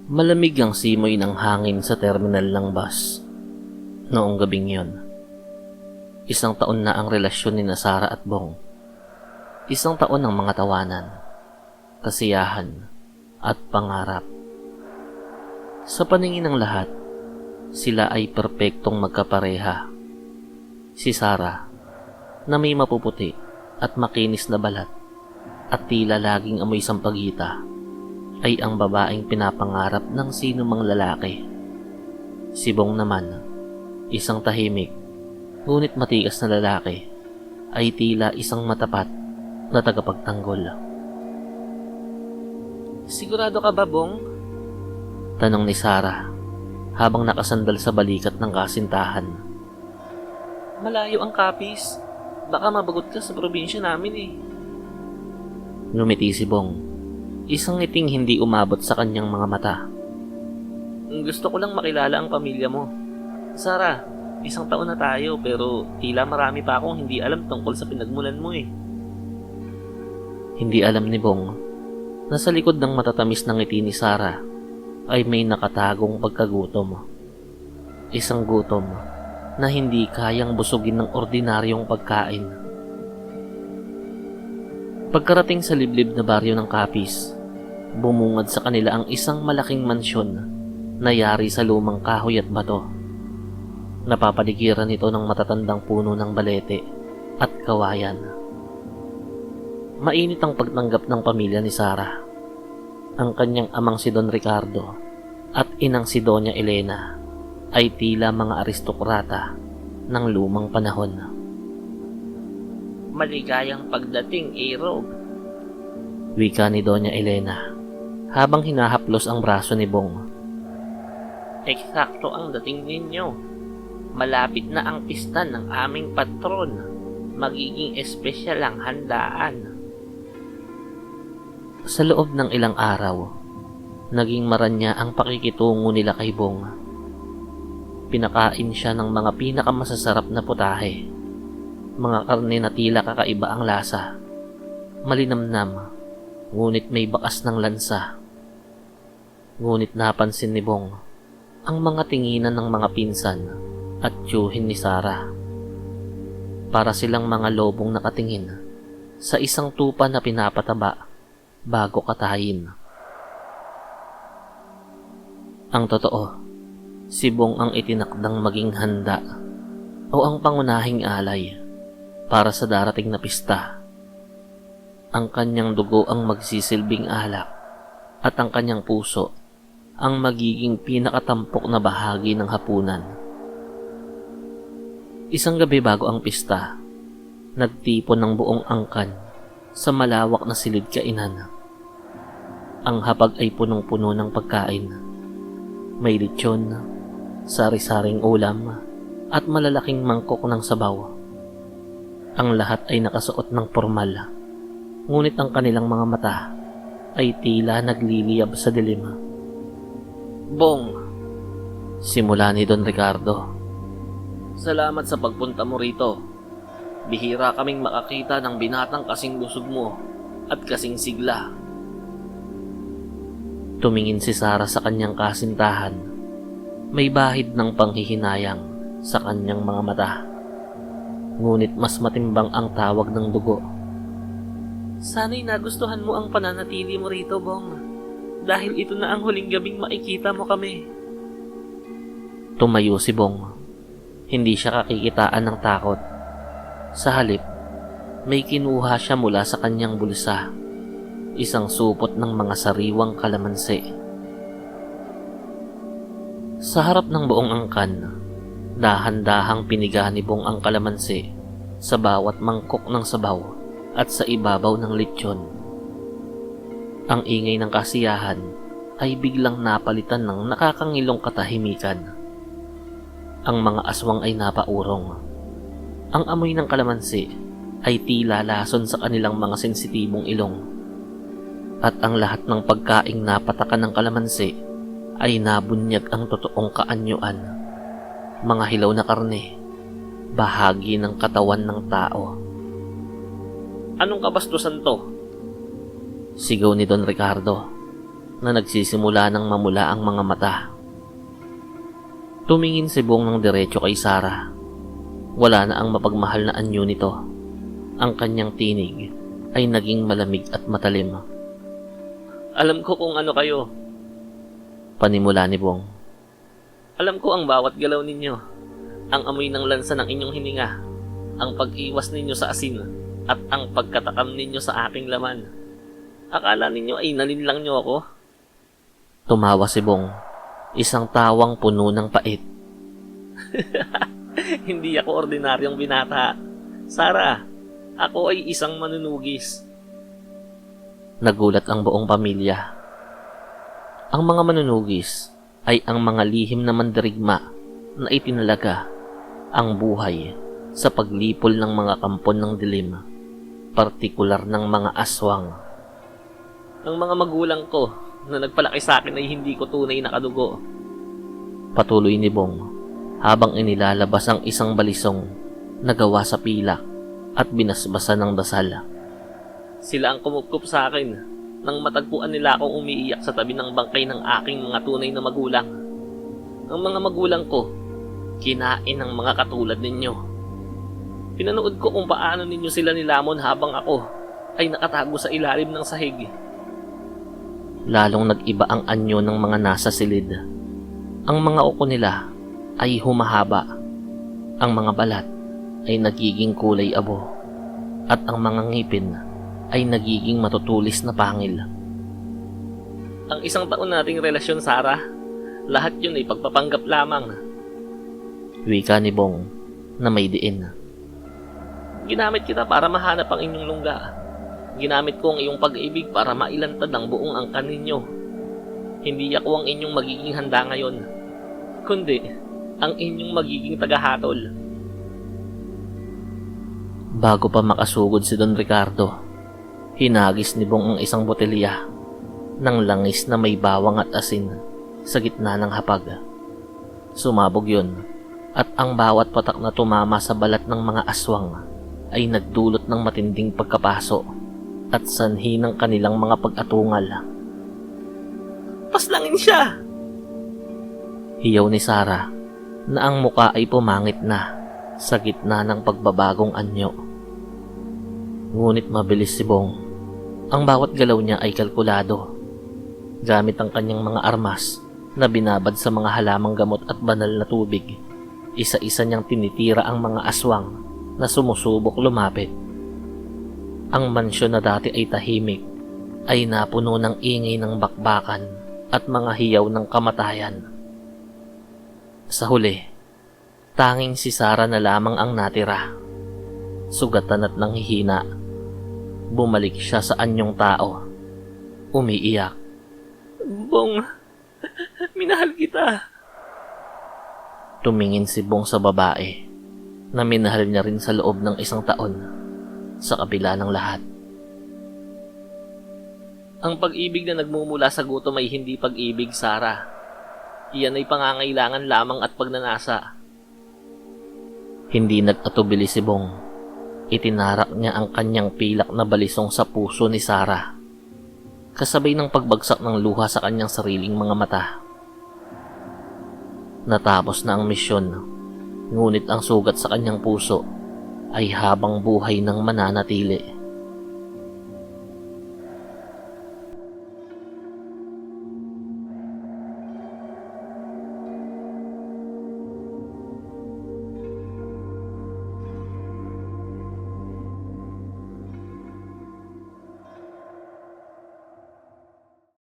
Malamig ang simoy ng hangin sa terminal ng bus. Noong gabing yon, 1 taon na ang relasyon ni Sara at Bong. 1 taon ng mga tawanan, kasiyahan, at pangarap. Sa paningin ng lahat, sila ay perpektong magkapareha. Si Sara, na may mapuputi at makinis na balat at tila laging amoy sampagita, ay ang babaeng pinapangarap ng sino mang lalaki. Si Bong naman, isang tahimik, ngunit matigas na lalaki, ay tila isang matapat na tagapagtanggol. "Sigurado ka ba, Bong?" tanong ni Sara habang nakasandal sa balikat ng kasintahan. "Malayo ang Capiz. Baka mabagot ka sa probinsya namin eh." Ngumiti si Bong, isang ngiting hindi umabot sa kanyang mga mata. "Gusto ko lang makilala ang pamilya mo. Sara, 1 taon na tayo pero tila marami pa akong hindi alam tungkol sa pinagmulan mo eh." Hindi alam ni Bong na sa likod ng matatamis na ngiti ni Sara ay may nakatagong pagkagutom. Isang gutom na hindi kayang busugin ng ordinaryong pagkain. Pagkarating sa liblib na baryo ng Capiz, bumungad sa kanila ang isang malaking mansyon na yari sa lumang kahoy at bato. Napapaligiran ito ng matatandang puno ng balete at kawayan. Mainit ang pagtanggap ng pamilya ni Sara. Ang kanyang amang si Don Ricardo at inang si Doña Elena ay tila mga aristokrata ng lumang panahon. "Maligayang pagdating, Irog," wika ni Doña Elena habang hinahaplos ang braso ni Bong. "Eksakto ang dating ninyo. Malapit na ang pista ng aming patron. Magiging espesyal ang handaan." Sa loob ng ilang araw, naging maranya ang pakikitungo nila kay Bong. Pinakain siya ng mga pinakamasasarap na putahe, mga karne na tila kakaiba ang lasa, malinamnam, ngunit may bakas ng lansa. Ngunit napansin ni Bong ang mga tinginan ng mga pinsan at tiyuhin ni Sara. Para silang mga lobong nakatingin sa isang tupa na pinapataba bago katayin. Ang totoo, si Bong ang itinakdang maging handa o ang pangunahing alay para sa darating na pista. Ang kanyang dugo ang magsisilbing alak at ang kanyang puso ang magiging pinakatampok na bahagi ng hapunan. Isang gabi bago ang pista, nagtipon ng buong angkan sa malawak na silid kainan. Ang hapag ay punong-puno ng pagkain. May lechon, sari-saring ulam, at malalaking mangkok ng sabaw. Ang lahat ay nakasuot ng formal, ngunit ang kanilang mga mata ay tila nagliliyab sa dilim. "Bong," simula ni Don Ricardo, "salamat sa pagpunta mo rito. Bihira kaming makakita ng binatang kasing busog mo at kasing sigla." Tumingin si Sara sa kanyang kasintahan. May bahid ng panghihinayang sa kanyang mga mata. Ngunit mas matimbang ang tawag ng dugo. "Sana'y nagustuhan mo ang pananatili mo rito, Bong. Dahil ito na ang huling gabing makikita mo kami." Tumayo si Bong. Hindi siya kakikitaan ng takot. Sa halip, may kinuha siya mula sa kanyang bulsa. Isang supot ng mga sariwang kalamansi. Sa harap ng buong angkan, dahan-dahang piniga ni Bong ang kalamansi sa bawat mangkok ng sabaw at sa ibabaw ng lechon. Ang ingay ng kasiyahan ay biglang napalitan ng nakakangilong katahimikan. Ang mga aswang ay napaurong. Ang amoy ng kalamansi ay tila lason sa kanilang mga sensitibong ilong. At ang lahat ng pagkaing napatakan ng kalamansi ay nabunyag ang totoong kaanyuan. Mga hilaw na karne, bahagi ng katawan ng tao. "Anong kabastusan to?" sigaw ni Don Ricardo. na nagsisimula ng mamula ang mga mata. Tumingin si Bong ng diretso kay Sarah. Wala na ang mapagmahal na anyo nito. Ang kanyang tinig ay naging malamig at matalim. Alam ko kung ano kayo, panimula ni Bong. Alam ko ang bawat galaw ninyo, ang amoy ng lansa ng inyong hininga, ang pag-iwas ninyo sa asin, at ang pagkatakam ninyo sa aking laman. Akala ninyo ay nalinlang nyo ako? Tumawa si Bong, isang tawang puno ng pait. Hindi ako ordinaryong binata. Sarah, ako ay isang manunugis. Nagulat ang buong pamilya. Ang mga manunugis ay ang mga lihim na mandirigma na itinalaga ang buhay sa paglipol ng mga kampon ng dilim, partikular ng mga aswang. Ang mga magulang ko na nagpalaki sa akin ay hindi ko tunay na kadugo. Patuloy ni Bong habang inilalabas ang isang balisong na gawa sa pilak at binasbasan ng dasal. Sila ang kumupkup sa akin nang matagpuan nila akong umiiyak sa tabi ng bangkay ng aking mga tunay na magulang. Ang mga magulang ko, kinain ng mga katulad ninyo. Pinanood ko kung paano ninyo sila nilamon habang ako ay nakatago sa ilalim ng sahig. Lalong nag-iba ang anyo ng mga nasa silid. Ang mga uko nila ay humahaba. Ang mga balat ay nagiging kulay abo. At ang mga ngipin ay nagiging matutulis na pangil. Ang isang taon nating relasyon, Sarah, lahat yun ay pagpapanggap lamang. Wika ni Bong na may diin. Ginamit kita para mahanap ang inyong lungga. Ginamit ko ang iyong pag-ibig para mailantad ang buong angkan ninyo. Hindi ako ang inyong magiging handa ngayon, kundi ang inyong magiging tagahatol. Bago pa makasugod si Don Ricardo, hinagis ni Bong ang isang botelya ng langis na may bawang at asin sa gitna ng hapag. Sumabog yun, at ang bawat patak na tumama sa balat ng mga aswang ay nagdulot ng matinding pagkapaso at sanhi ng kanilang mga pag-atungal. Paslangin siya! Hiyaw ni Sarah na ang muka ay pumangit na sa gitna ng pagbabagong anyo. Ngunit mabilis si Bong. Ang bawat galaw niya ay kalkulado. Gamit ang kanyang mga armas na binabad sa mga halamang gamot at banal na tubig, isa-isa niyang tinitira ang mga aswang na sumusubok lumapit. Ang mansyon na dati ay tahimik ay napuno ng ingay ng bakbakan at mga hiyaw ng kamatayan. Sa huli, tanging si Sarah na lamang ang natira. Sugatan at nanghihina, bumalik siya sa anyong tao. Umiiyak. Bong, minahal kita. Tumingin si Bong sa babae na minahal niya rin sa loob ng isang taon. Sa kabila ng lahat, ang pag-ibig na nagmumula sa gutom ay hindi pag-ibig, Sarah. Iyan ay pangangailangan lamang at pagnanasa. Hindi nag-atubili si Bong. Itinarak niya ang kanyang pilak na balisong sa puso ni Sarah, kasabay ng pagbagsak ng luha sa kanyang sariling mga mata. Natapos na ang misyon, ngunit ang sugat sa kanyang puso ay habang buhay ng mananatili.